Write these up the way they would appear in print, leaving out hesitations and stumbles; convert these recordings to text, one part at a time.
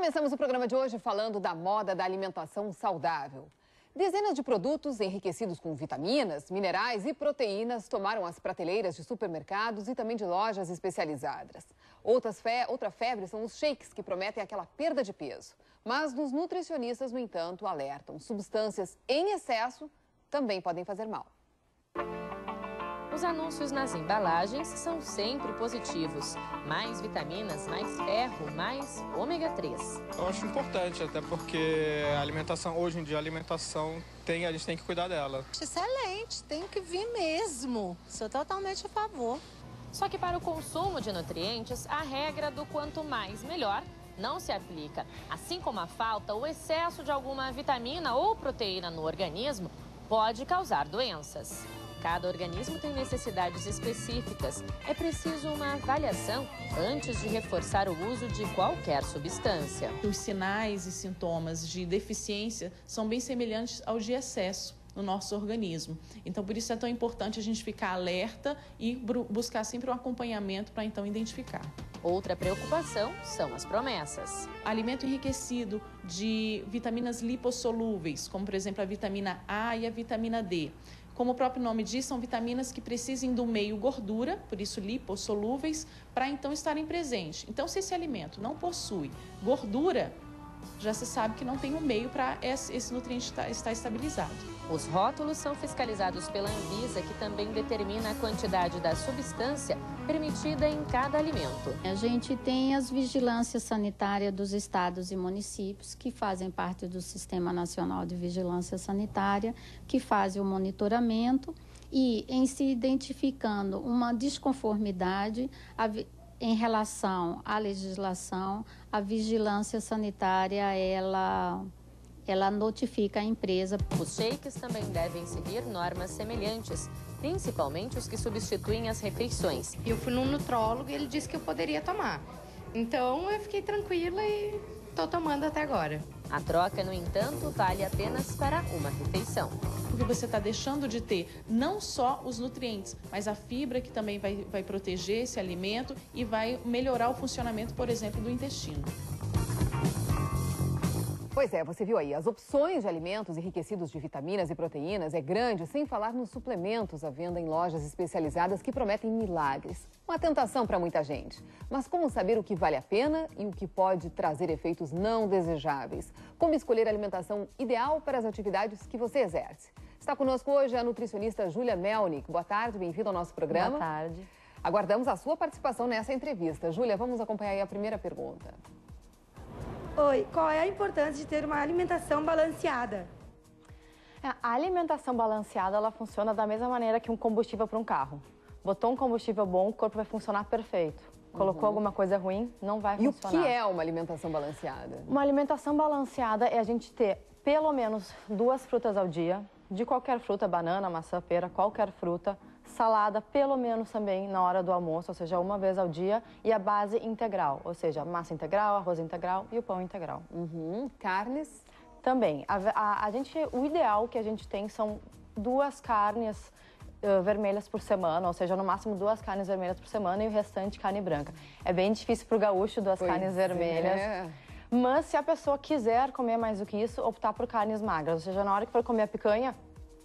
Começamos o programa de hoje falando da moda da alimentação saudável. Dezenas de produtos enriquecidos com vitaminas, minerais e proteínas tomaram as prateleiras de supermercados e também de lojas especializadas. Outra febre são os shakes, que prometem aquela perda de peso. Mas os nutricionistas, no entanto, alertam: substâncias em excesso também podem fazer mal. Os anúncios nas embalagens são sempre positivos. Mais vitaminas, mais ferro, mais ômega 3. Eu acho importante, até porque a alimentação, hoje em dia, a gente tem que cuidar dela. Excelente, tem que vir mesmo. Sou totalmente a favor. Só que para o consumo de nutrientes, a regra do quanto mais melhor não se aplica. Assim como a falta ou excesso de alguma vitamina ou proteína no organismo pode causar doenças. Cada organismo tem necessidades específicas. É preciso uma avaliação antes de reforçar o uso de qualquer substância. Os sinais e sintomas de deficiência são bem semelhantes aos de excesso no nosso organismo. Então, por isso é tão importante a gente ficar alerta e buscar sempre um acompanhamento para então identificar. Outra preocupação são as promessas. Alimento enriquecido de vitaminas lipossolúveis, como por exemplo a vitamina A e a vitamina D. Como o próprio nome diz, são vitaminas que precisam do meio gordura, por isso lipossolúveis, para então estarem presentes. Então, se esse alimento não possui gordura, já se sabe que não tem um meio para esse nutriente estar estabilizado. Os rótulos são fiscalizados pela Anvisa, que também determina a quantidade da substância permitida em cada alimento. A gente tem as vigilâncias sanitárias dos estados e municípios, que fazem parte do Sistema Nacional de Vigilância Sanitária, que fazem o monitoramento e, em se identificando uma desconformidade em relação à legislação, a vigilância sanitária, ela notifica a empresa. Os shakes também devem seguir normas semelhantes, principalmente os que substituem as refeições. Eu fui num nutrólogo e ele disse que eu poderia tomar. Então eu fiquei tranquila e estou tomando até agora. A troca, no entanto, vale apenas para uma refeição. Porque você está deixando de ter não só os nutrientes, mas a fibra, que também vai proteger esse alimento e vai melhorar o funcionamento, por exemplo, do intestino. Pois é, você viu aí, as opções de alimentos enriquecidos de vitaminas e proteínas é grande, sem falar nos suplementos à venda em lojas especializadas que prometem milagres. Uma tentação para muita gente. Mas como saber o que vale a pena e o que pode trazer efeitos não desejáveis? Como escolher a alimentação ideal para as atividades que você exerce? Está conosco hoje a nutricionista Júlia Melnick. Boa tarde, bem-vinda ao nosso programa. Boa tarde. Aguardamos a sua participação nessa entrevista. Júlia, vamos acompanhar aí a primeira pergunta. Oi, qual é a importância de ter uma alimentação balanceada? A alimentação balanceada, ela funciona da mesma maneira que um combustível para um carro. Botou um combustível bom, o corpo vai funcionar perfeito. Colocou alguma coisa ruim, não vai funcionar. E o que é uma alimentação balanceada? Uma alimentação balanceada é a gente ter pelo menos 2 frutas ao dia, de qualquer fruta, banana, maçã, pera, qualquer fruta. Salada, pelo menos também na hora do almoço, ou seja, uma vez ao dia, e a base integral, ou seja, massa integral, arroz integral e o pão integral. Carnes? Também. O ideal que a gente tem são 2 carnes vermelhas por semana, ou seja, no máximo 2 carnes vermelhas por semana e o restante carne branca. É bem difícil para o gaúcho 2 carnes vermelhas. Mas se a pessoa quiser comer mais do que isso, optar por carnes magras, ou seja, na hora que for comer a picanha,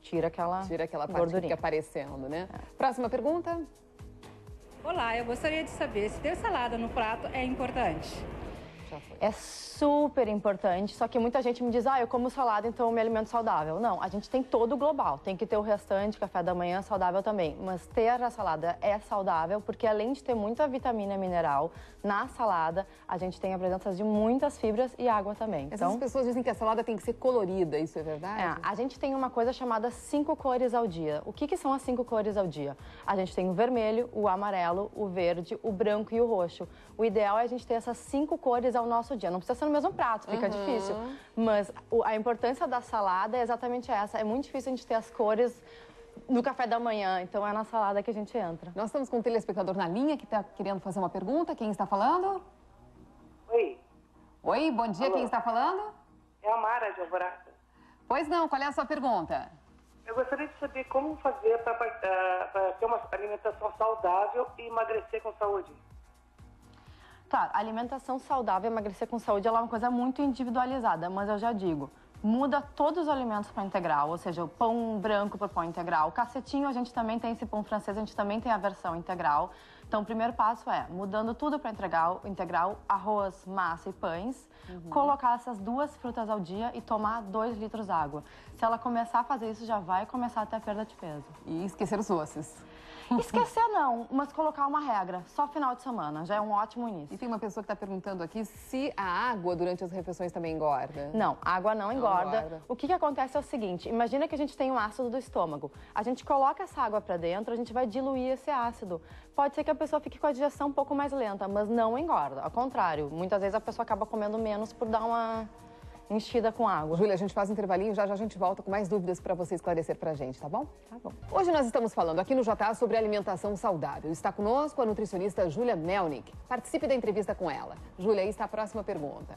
tira aquela parte que fica aparecendo, né? Próxima pergunta. Olá, eu gostaria de saber se ter salada no prato é importante. É super importante, só que muita gente me diz, eu como salada, então eu me alimento saudável. Não, a gente tem todo o global, tem que ter o restante, café da manhã saudável também. Mas ter a salada é saudável, porque além de ter muita vitamina e mineral, na salada a gente tem a presença de muitas fibras e água também. Essas pessoas dizem que a salada tem que ser colorida, isso é verdade? A gente tem uma coisa chamada 5 cores ao dia. O que são as 5 cores ao dia? A gente tem o vermelho, o amarelo, o verde, o branco e o roxo. O ideal é a gente ter essas 5 cores ao nosso dia. Não precisa ser no mesmo prato, fica difícil. Mas a importância da salada é exatamente essa. É muito difícil a gente ter as cores no café da manhã, então é na salada que a gente entra. Nós estamos com um telespectador na linha que está querendo fazer uma pergunta. Quem está falando? Oi. Oi, bom dia. Alô. Quem está falando? É a Mara de Alvorada. Pois não, qual é a sua pergunta? Eu gostaria de saber como fazer para ter uma alimentação saudável e emagrecer com saúde. Claro, a alimentação saudável, emagrecer com saúde, ela é uma coisa muito individualizada, mas eu já digo, muda todos os alimentos para integral, ou seja, o pão branco para pão integral. O cacetinho, a gente também tem esse pão francês, a gente também tem a versão integral. Então, o primeiro passo é, mudando tudo para integral, arroz, massa e pães, colocar essas 2 frutas ao dia e tomar 2 litros de água. Se ela começar a fazer isso, já vai começar a ter perda de peso. E esquecer os doces. Esquecer não, mas colocar uma regra, só final de semana, já é um ótimo início. E tem uma pessoa que está perguntando aqui se a água durante as refeições também engorda. Não, a água não engorda. O que acontece é o seguinte, imagina que a gente tem um ácido do estômago. A gente coloca essa água para dentro, a gente vai diluir esse ácido. Pode ser que a pessoa fique com a digestão um pouco mais lenta, mas não engorda. Ao contrário, muitas vezes a pessoa acaba comendo menos por dar uma enchida com água. Júlia, a gente faz um intervalinho, já já a gente volta com mais dúvidas para você esclarecer pra gente, tá bom? Tá bom. Hoje nós estamos falando aqui no JA sobre alimentação saudável. Está conosco a nutricionista Júlia Melnick. Participe da entrevista com ela. Júlia, aí está a próxima pergunta.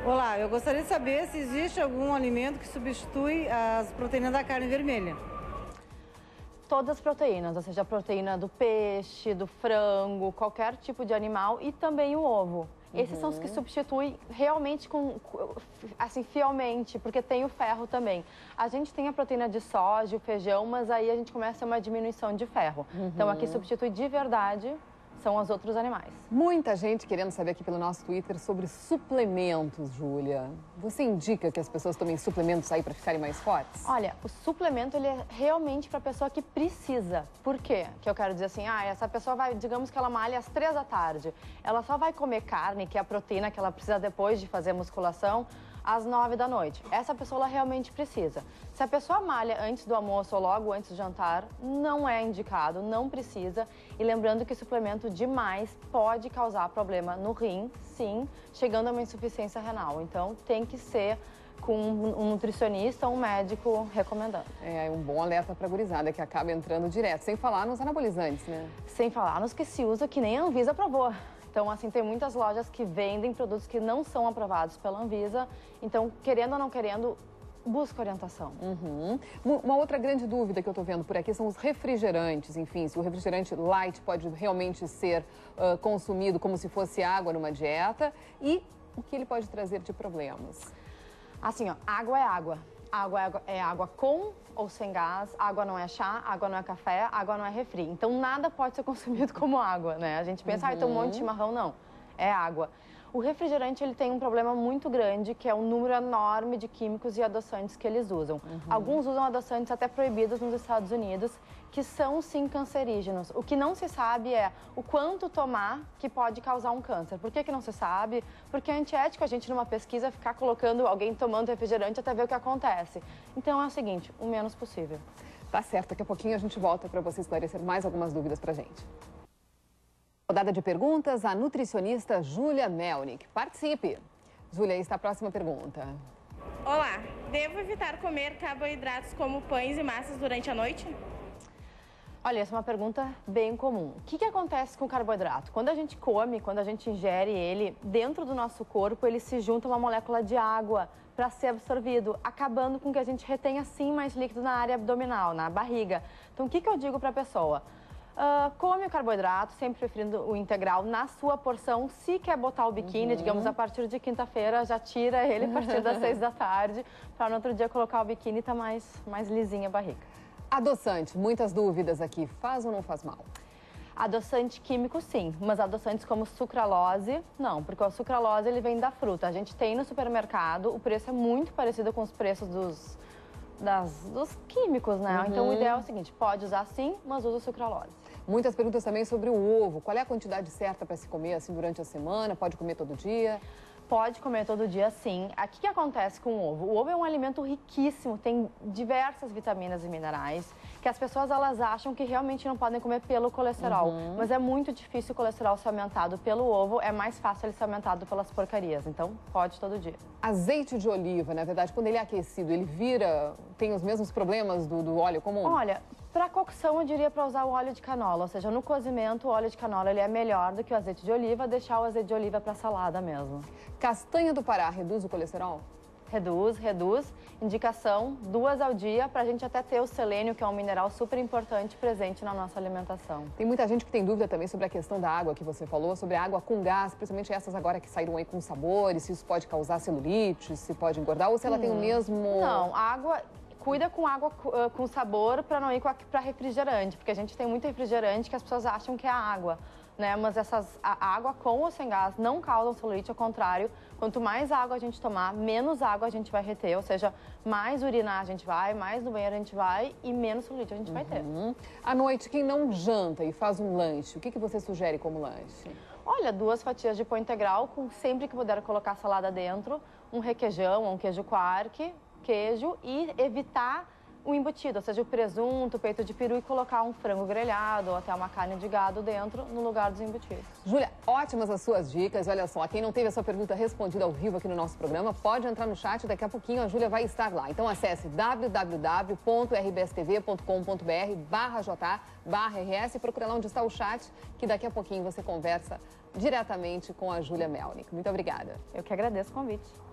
Olá, eu gostaria de saber se existe algum alimento que substitui as proteínas da carne vermelha. Todas as proteínas, ou seja, a proteína do peixe, do frango, qualquer tipo de animal e também o ovo. Esses são os que substituem realmente assim, fielmente, porque tem o ferro também. A gente tem a proteína de soja, o feijão, mas aí a gente começa a ter uma diminuição de ferro. Então, aqui substitui de verdade são os outros animais. Muita gente querendo saber aqui pelo nosso Twitter sobre suplementos, Júlia. Você indica que as pessoas tomem suplementos aí para ficarem mais fortes? Olha, o suplemento ele é realmente para a pessoa que precisa. Por quê? Que eu quero dizer assim, essa pessoa vai, digamos que ela malha às 3 da tarde. Ela só vai comer carne, que é a proteína que ela precisa depois de fazer a musculação, às 9 da noite. Essa pessoa ela realmente precisa. Se a pessoa malha antes do almoço ou logo antes do jantar, não é indicado, não precisa. E lembrando que suplemento demais pode causar problema no rim, sim, chegando a uma insuficiência renal. Então, tem que ser com um nutricionista ou um médico recomendando. É um bom alerta para a gurizada, que acaba entrando direto, sem falar nos anabolizantes, né? Sem falar nos que se usa que nem a Anvisa aprovou. Então, assim, tem muitas lojas que vendem produtos que não são aprovados pela Anvisa. Então, querendo ou não querendo, busca orientação. Uma outra grande dúvida que eu estou vendo por aqui são os refrigerantes. Enfim, se o refrigerante light pode realmente ser consumido como se fosse água numa dieta e o que ele pode trazer de problemas. Assim, ó, água é água. Água é água com ou sem gás, água não é chá, água não é café, água não é refri. Então, nada pode ser consumido como água, né? A gente pensa, tem um monte de chimarrão, não. É água. O refrigerante, ele tem um problema muito grande, que é o número enorme de químicos e adoçantes que eles usam. Alguns usam adoçantes até proibidos nos Estados Unidos, que são, sim, cancerígenos. O que não se sabe é o quanto tomar que pode causar um câncer. Por que não se sabe? Porque é antiético a gente, numa pesquisa, ficar colocando alguém tomando refrigerante até ver o que acontece. Então, é o seguinte, o menos possível. Tá certo, daqui a pouquinho a gente volta para você esclarecer mais algumas dúvidas pra gente. Rodada de perguntas, a nutricionista Júlia Melnick. Participe! Júlia, aí está a próxima pergunta. Olá, devo evitar comer carboidratos como pães e massas durante a noite? Olha, essa é uma pergunta bem comum. O que acontece com o carboidrato? Quando a gente come, quando a gente ingere ele, dentro do nosso corpo, ele se junta a uma molécula de água para ser absorvido, acabando com que a gente retenha, sim, mais líquido na área abdominal, na barriga. Então, o que eu digo para a pessoa? Come o carboidrato, sempre preferindo o integral, na sua porção. Se quer botar o biquíni, digamos, a partir de quinta-feira, já tira ele a partir das 6 da tarde, para no outro dia colocar o biquíni e tá mais lisinha a barriga. Adoçante, muitas dúvidas aqui. Faz ou não faz mal? Adoçante químico, sim. Mas adoçantes como sucralose, não. Porque o sucralose, ele vem da fruta. A gente tem no supermercado, o preço é muito parecido com os preços dos químicos, né? Então, o ideal é o seguinte, pode usar sim, mas usa sucralose. Muitas perguntas também sobre o ovo. Qual é a quantidade certa para se comer assim durante a semana? Pode comer todo dia? Pode comer todo dia, sim. Aqui o que acontece com o ovo? O ovo é um alimento riquíssimo, tem diversas vitaminas e minerais, que as pessoas elas acham que realmente não podem comer pelo colesterol. Mas é muito difícil o colesterol ser aumentado pelo ovo, é mais fácil ele ser aumentado pelas porcarias. Então, pode todo dia. Azeite de oliva, na verdade, quando ele é aquecido, ele tem os mesmos problemas do óleo comum? Olha, para cocção eu diria para usar o óleo de canola, ou seja, no cozimento o óleo de canola ele é melhor do que o azeite de oliva, deixar o azeite de oliva para salada mesmo. Castanha do Pará reduz o colesterol? reduz. Indicação, 2 ao dia, para a gente até ter o selênio, que é um mineral super importante, presente na nossa alimentação. Tem muita gente que tem dúvida também sobre a questão da água que você falou, sobre a água com gás, principalmente essas agora que saíram aí com sabores, se isso pode causar celulite, se pode engordar, ou se ela tem o mesmo... Não, a água... Cuida com água com sabor para não ir para refrigerante, porque a gente tem muito refrigerante que as pessoas acham que é água, né? Mas a água com ou sem gás não causam celulite, ao contrário, quanto mais água a gente tomar, menos água a gente vai reter, ou seja, mais urinar a gente vai, mais no banheiro a gente vai e menos celulite a gente vai ter. À noite, quem não janta e faz um lanche, o que você sugere como lanche? Olha, 2 fatias de pão integral, sempre que puder colocar salada dentro, um requeijão, um queijo quark, queijo e evitar o embutido, ou seja, o presunto, o peito de peru e colocar um frango grelhado ou até uma carne de gado dentro no lugar dos embutidos. Júlia, ótimas as suas dicas. Olha só, quem não teve a sua pergunta respondida ao vivo aqui no nosso programa, pode entrar no chat, daqui a pouquinho a Júlia vai estar lá. Então acesse www.rbstv.com.br/j/RS e procura lá onde está o chat, que daqui a pouquinho você conversa diretamente com a Júlia Melnick. Muito obrigada. Eu que agradeço o convite.